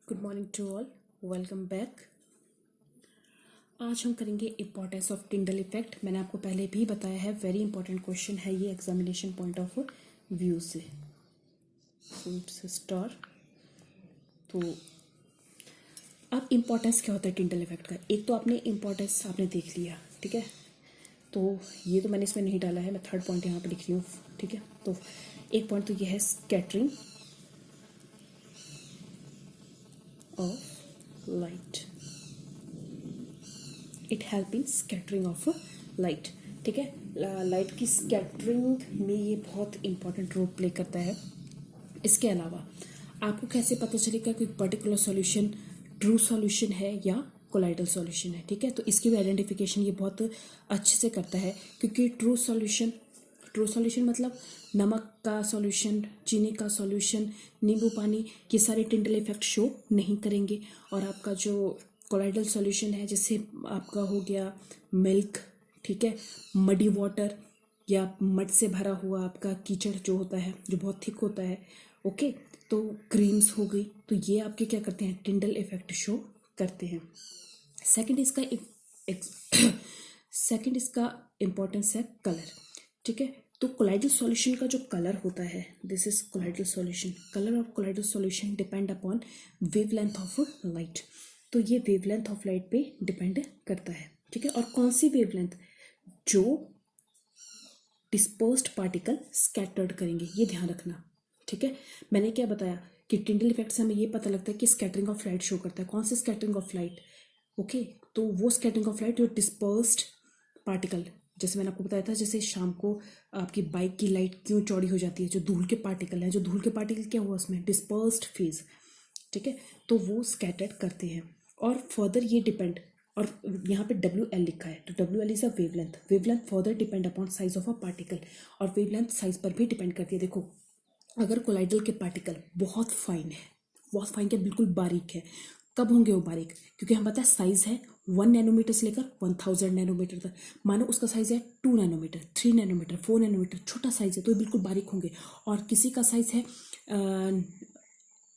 Good morning to all, welcome back. आज हम करेंगे इंपॉर्टेंस ऑफ टिंडल इफेक्ट। मैंने आपको पहले भी बताया है, वेरी इंपॉर्टेंट क्वेश्चन है ये एग्जामिनेशन पॉइंट ऑफ व्यू से। स्टार तो अब इंपॉर्टेंस क्या होता है टिंडल इफेक्ट का। एक तो आपने इंपॉर्टेंस आपने देख लिया, ठीक है। तो ये तो मैंने इसमें नहीं डाला है, मैं थर्ड पॉइंट यहाँ पर लिख रही हूँ, ठीक है। तो एक पॉइंट तो ये है scattering of light, it help in scattering of light, ठीक है। लाइट की स्कैटरिंग में ये बहुत इंपॉर्टेंट रोल प्ले करता है। इसके अलावा आपको कैसे पता चलेगा कि पर्टिकुलर सॉल्यूशन ट्रू सॉल्यूशन है या कोलाइडल सॉल्यूशन है, ठीक है। तो इसकी भी आइडेंटिफिकेशन ये बहुत अच्छे से करता है, क्योंकि ट्रू सॉल्यूशन मतलब नमक का सॉल्यूशन, चीनी का सॉल्यूशन, नींबू पानी, ये सारे टिंडल इफेक्ट शो नहीं करेंगे। और आपका जो कोलाइडल सॉल्यूशन है, जैसे आपका हो गया मिल्क, ठीक है, मडी वाटर या मड से भरा हुआ आपका कीचड़ जो होता है, जो बहुत थिक होता है, ओके, तो क्रीम्स हो गई, तो ये आपके क्या करते हैं, टिंडल इफेक्ट शो करते हैं। सेकंड इसका इम्पोर्टेंस है कलर, ठीक है। तो कोलाइडल सॉल्यूशन का जो कलर होता है, this is colloidal solution. Colour of colloidal solution depend upon wavelength of light. तो ये वेवलेंथ ऑफ लाइट पे डिपेंड करता है, ठीक है। और कौन सी वेवलेंथ, जो डिस्पर्स्ड पार्टिकल स्कैटर्ड करेंगे, ये ध्यान रखना, ठीक है। मैंने क्या बताया कि टिंडल इफेक्ट से हमें ये पता लगता है कि स्कैटरिंग ऑफ लाइट शो करता है। कौन सी स्कैटरिंग ऑफ लाइट, ओके, तो वो स्कैटरिंग ऑफ लाइट जो डिस्पर्स्ड पार्टिकल, जैसे मैंने आपको बताया था, जैसे शाम को आपकी बाइक की लाइट क्यों चौड़ी हो जाती है, जो धूल के पार्टिकल हैं, जो धूल के पार्टिकल क्या हुआ उसमें, डिस्पर्स्ड फेज, ठीक है, तो वो स्कैटर्ड करते हैं। और फर्दर ये डिपेंड, और यहाँ पे WL लिखा है, तो WL is a wavelength further depend upon size of a particle, और वेवलेंथ साइज पर भी डिपेंड करती है। देखो, अगर कोलाइडल के पार्टिकल बहुत फाइन है, बहुत फाइन क्या, बिल्कुल बारीक है, कब होंगे वो बारीक, क्योंकि हम पता है साइज है 1 नैनोमीटर से लेकर 1000 नैनोमीटर तक। मानो उसका साइज है 2 नैनोमीटर, 3 नैनोमीटर, 4 नैनोमीटर, छोटा साइज है, तो ये बिल्कुल बारीक होंगे। और किसी का साइज है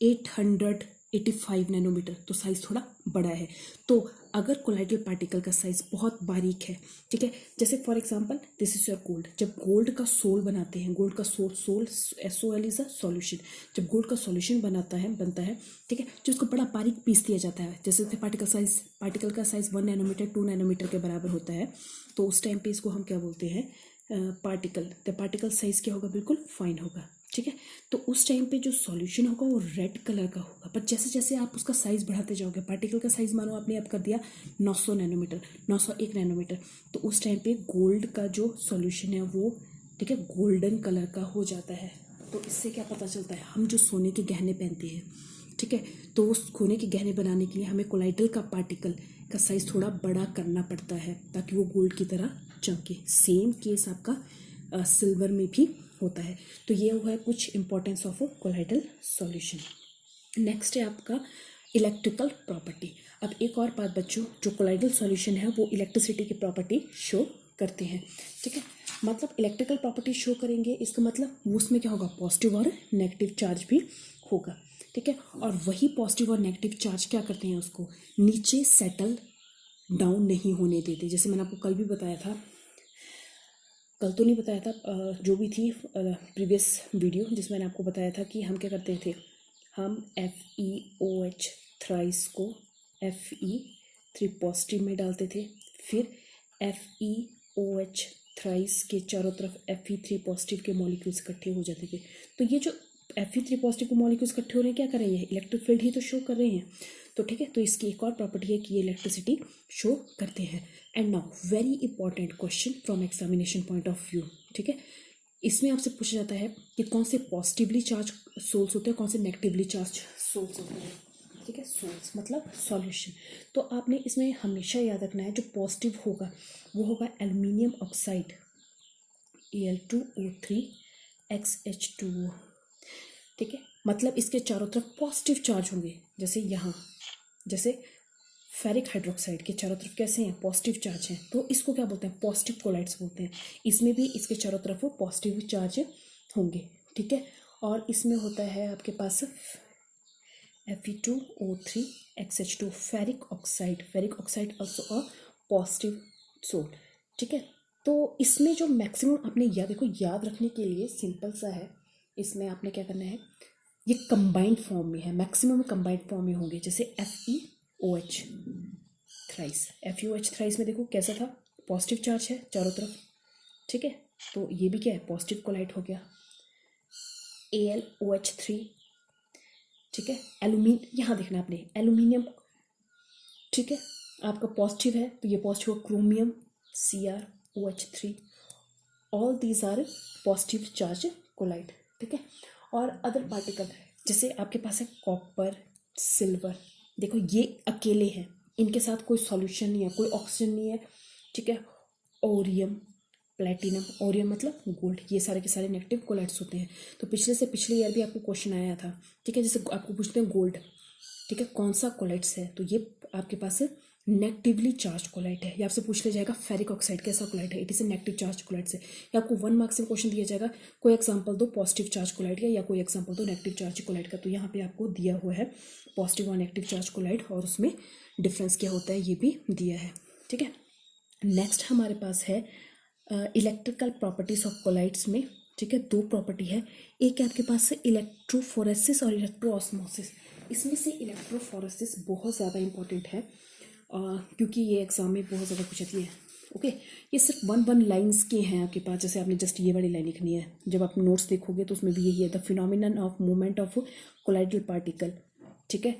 885 नैनोमीटर, तो साइज थोड़ा बड़ा है। तो अगर कोलाइडल पार्टिकल का साइज बहुत बारीक है, ठीक है, जैसे for example this is your gold. जब गोल्ड का सोल बनाते हैं, गोल्ड का sol SOL is a solution. जब गोल्ड का सॉल्यूशन बनता है, ठीक है, जो उसको बड़ा बारीक पीस दिया जाता है, जैसे पार्टिकल का साइज 1 नैनोमीटर 2 नैनोमीटर के बराबर होता है, तो उस टाइम पे इसको हम क्या बोलते हैं, पार्टिकल साइज क्या होगा, बिल्कुल फाइन होगा, ठीक है। तो उस टाइम पे जो सॉल्यूशन होगा वो रेड कलर का होगा। पर जैसे जैसे आप उसका साइज बढ़ाते जाओगे, पार्टिकल का साइज मानो आपने अब कर दिया 900 नैनोमीटर, 901 नैनोमीटर, तो उस टाइम पे गोल्ड का जो सॉल्यूशन है वो, ठीक है, गोल्डन कलर का हो जाता है। तो इससे क्या पता चलता है, हम जो सोने के गहने पहनते हैं, ठीक है, तो उस सोने के गहने बनाने के लिए हमें कोलाइडल का पार्टिकल का साइज थोड़ा बड़ा करना पड़ता है, ताकि वो गोल्ड की तरह चमके। सेम केस आपका सिल्वर में भी होता है। तो ये हुआ है कुछ importance of colloidal solution. Next है आपका इलेक्ट्रिकल प्रॉपर्टी। अब एक और बात बच्चों, जो कोलाइडल सॉल्यूशन है वो इलेक्ट्रिसिटी की प्रॉपर्टी शो करते हैं, ठीक है। मतलब इलेक्ट्रिकल प्रॉपर्टी शो करेंगे, इसका मतलब वो उसमें क्या होगा, पॉजिटिव और नेगेटिव चार्ज भी होगा, ठीक है। और वही पॉजिटिव और नेगेटिव चार्ज क्या करते हैं, उसको नीचे सेटल डाउन नहीं होने देते। जैसे मैंने आपको कल भी बताया था, कल तो नहीं बताया था, जो भी थी प्रीवियस वीडियो जिसमें मैंने आपको बताया था कि हम क्या करते थे, हम FeOH थ्राइस को Fe3 पॉजिटिव में डालते थे, फिर FeOH थ्राइस के चारों तरफ Fe3 पॉजिटिव के मॉलिक्यूल्स इकट्ठे हो जाते थे। तो ये जो Fe3 पॉजिटिव के मॉलिक्यूल्स इकट्ठे हो रहे हैं, क्या कर रहे हैं, इलेक्ट्रिक फील्ड ही तो शो कर रहे हैं। तो ठीक है, तो इसकी एक और प्रॉपर्टी है कि ये इलेक्ट्रिसिटी शो करते हैं। And now very important question from examination point of view, ठीक है। इसमें आपसे पूछा जाता है कि कौन से पॉजिटिवली चार्ज सोल्स होते हैं, कौन से नेगेटिवली चार्ज सोल्स होते हैं, ठीक है। सोल्स मतलब सॉल्यूशन। तो आपने इसमें हमेशा याद रखना है, जो पॉजिटिव होगा वो होगा एल्यूमिनियम ऑक्साइड Al2O3 XH2O, ठीक है। मतलब इसके चारों तरफ पॉजिटिव चार्ज होंगे, जैसे यहाँ, जैसे फेरिक हाइड्रोक्साइड के चारों तरफ कैसे हैं, पॉजिटिव चार्ज हैं, तो इसको क्या बोलते हैं, पॉजिटिव कोलाइड्स बोलते हैं। इसमें भी इसके चारों तरफ वो पॉजिटिव चार्ज होंगे, ठीक है। और इसमें होता है आपके पास Fe2O3 XH2 ferric oxide also a positive sol. ठीक है, तो इसमें जो मैक्सिमम आपने याद रखने के लिए सिंपल सा है, इसमें आपने क्या करना है, ये कंबाइंड फॉर्म में है, मैक्सिमम कंबाइंड फॉर्म में होंगे। जैसे FeOH थ्राइस में देखो कैसा था, पॉजिटिव चार्ज है चारों तरफ। ठीक है, तो ये भी क्या है, पॉजिटिव कोलाइट हो गया। AlOH3, ठीक है, यहाँ देखना आपने एल्यूमिनियम, ठीक है, आपका पॉजिटिव है तो ये पॉजिटिव हो, chromium CrOH3, all these are positive charge colloid. ठीक है, और अदर पार्टिकल जैसे आपके पास है कॉपर, सिल्वर, देखो ये अकेले हैं, इनके साथ कोई सॉल्यूशन नहीं है, कोई ऑक्सीजन नहीं है। ठीक है, ओरियम, प्लेटिनम, ओरियम मतलब गोल्ड, ये सारे के सारे नेगेटिव कोलाइट्स होते हैं। तो पिछले से पिछले ईयर भी आपको क्वेश्चन आया था। ठीक है, जैसे आपको पूछते हैं गोल्ड, ठीक है, कौन सा कोलाइट्स है, तो ये आपके पास नेगेटिवली चार्ज कोलाइट है। या आपसे पूछ लिया जाएगा फेरिक ऑक्साइड कैसा कोलाइट है, it is a negative charge colloid से। या आपको 1 मार्क्स में क्वेश्चन दिया जाएगा, कोई एग्जांपल दो पॉजिटिव चार्ज कोलाइट का या कोई एग्जांपल दो नेगेटिव चार्ज कोलाइट का। तो यहाँ पे आपको दिया हुआ है पॉजिटिव और नेगेटिव चार्ज कोलाइट, और उसमें डिफरेंस क्या होता है ये भी दिया है। ठीक है, नेक्स्ट हमारे पास है इलेक्ट्रिकल प्रॉपर्टीज ऑफ कोलाइट्स में। ठीक है, 2 प्रॉपर्टी है, एक है आपके पास इलेक्ट्रोफोरेसिस और इलेक्ट्रोऑस्मोसिस। इसमें से इलेक्ट्रोफोरेसिस बहुत ज़्यादा इंपॉर्टेंट है क्योंकि ये एग्जाम में बहुत ज़्यादा पूछती है। ओके, ये सिर्फ 1 लाइन्स के हैं आपके पास, जैसे आपने जस्ट ये वाली लाइन लिखनी है। जब आप नोट्स देखोगे तो उसमें भी यही है, the phenomenon of movement of colloidal particle. ठीक है,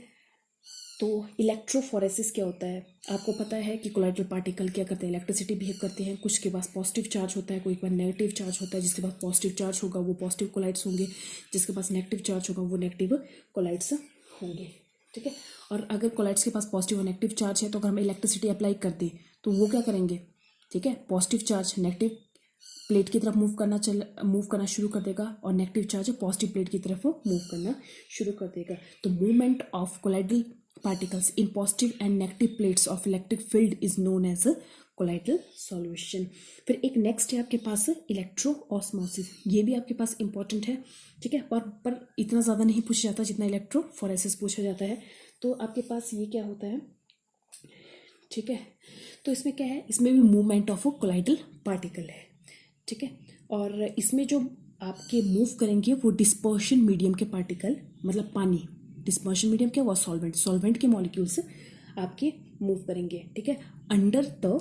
तो इलेक्ट्रोफोरेसिस क्या होता है, आपको पता है कि कोलाइडल पार्टिकल क्या करते हैं, इलेक्ट्रिसिटी बिहेव करते हैं। कुछ के पास पॉजिटिव चार्ज होता है, कोई के पास नेगेटिव चार्ज होता है। जिसके पास पॉजिटिव चार्ज होगा वो पॉजिटिव कोलाइड्स होंगे, जिसके पास नेगेटिव चार्ज होगा वो नेगेटिव कोलाइड्स होंगे। ठीक है, और अगर कोलाइड्स के पास पॉजिटिव और नेगेटिव चार्ज है तो अगर हम इलेक्ट्रिसिटी अप्लाई कर दें तो वो क्या करेंगे, ठीक है, पॉजिटिव चार्ज नेगेटिव प्लेट की तरफ मूव करना शुरू कर देगा, और नेगेटिव चार्ज पॉजिटिव प्लेट की तरफ मूव करना शुरू कर देगा। तो movement of colloidal particles in positive and negative plates of electric field is known as colloidal solution. फिर एक नेक्स्ट है आपके पास इलेक्ट्रोऑस्मोसिस, ये भी आपके पास इंपॉर्टेंट है। ठीक है, पर इतना ज़्यादा नहीं पूछा जाता जितना इलेक्ट्रोफोरेसिस पूछा जाता है। तो आपके पास ये क्या होता है, ठीक है, तो इसमें क्या है, इसमें भी मूवमेंट ऑफ कोलाइडल पार्टिकल है। ठीक है, और इसमें जो आपके मूव करेंगे वो डिस्पर्शन मीडियम के पार्टिकल, मतलब पानी, डिस्पर्शन मीडियम क्या हुआ, सॉल्वेंट के मॉलिक्यूल्स आपके मूव करेंगे। ठीक है, under the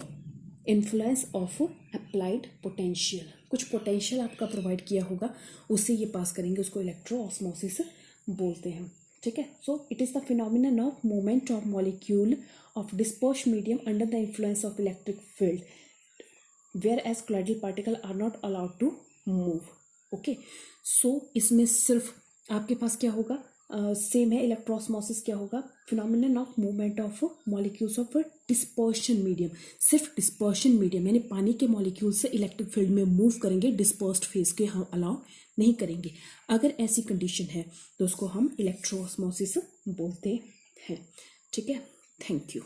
influence of applied potential, कुछ पोटेंशियल आपका प्रोवाइड किया होगा उससे ये पास करेंगे, उसको इलेक्ट्रोऑस्मोसिस बोलते हैं। ठीक है, so it is the phenomenon of movement of molecule of dispersed medium under the influence of electric field whereas colloidal particle are not allowed to move. Okay, so इसमें सिर्फ आपके पास क्या होगा, सेम है, इलेक्ट्रोऑस्मोसिस क्या होगा, phenomenon of movement of molecules of dispersion medium, सिर्फ dispersion medium यानी पानी के मॉलिक्यूल से इलेक्ट्रिक फील्ड में मूव करेंगे, डिस्पर्स्ड फेज के हम अलाउ नहीं करेंगे। अगर ऐसी कंडीशन है तो उसको हम इलेक्ट्रोऑस्मोसिस बोलते हैं। ठीक है, थैंक यू।